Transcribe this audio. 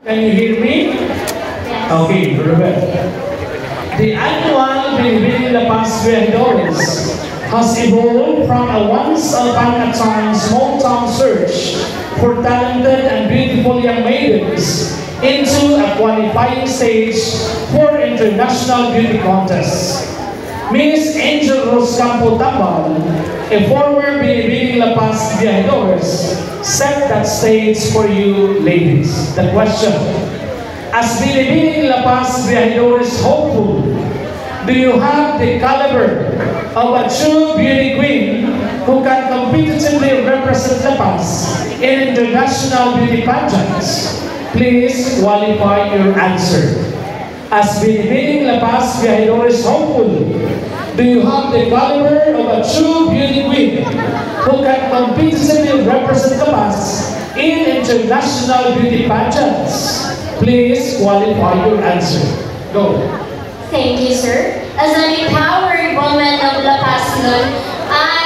Can you hear me? Yes. Okay, Robert. The annual Binibining La Paz Viajeros has evolved from a once-upon-a-time small-town search for talented and beautiful young maidens into a qualifying stage for international beauty contests. Miss Angel Rose Campo Tambal, a former Binibining La Paz Viajeros, set that stage for you ladies. The question: as Binibining La Paz Viajeros hopeful, do you have the caliber of a true beauty queen who can competitively represent La Paz in international beauty pageants? Please qualify your answer. As Binibining La Paz Viajeros hopeful, do you have the caliber of a true beauty queen who can competitively represent La Paz in international beauty pageants? Please qualify your answer. Go. Thank you, sir. As an empowered woman of La Paz noon, I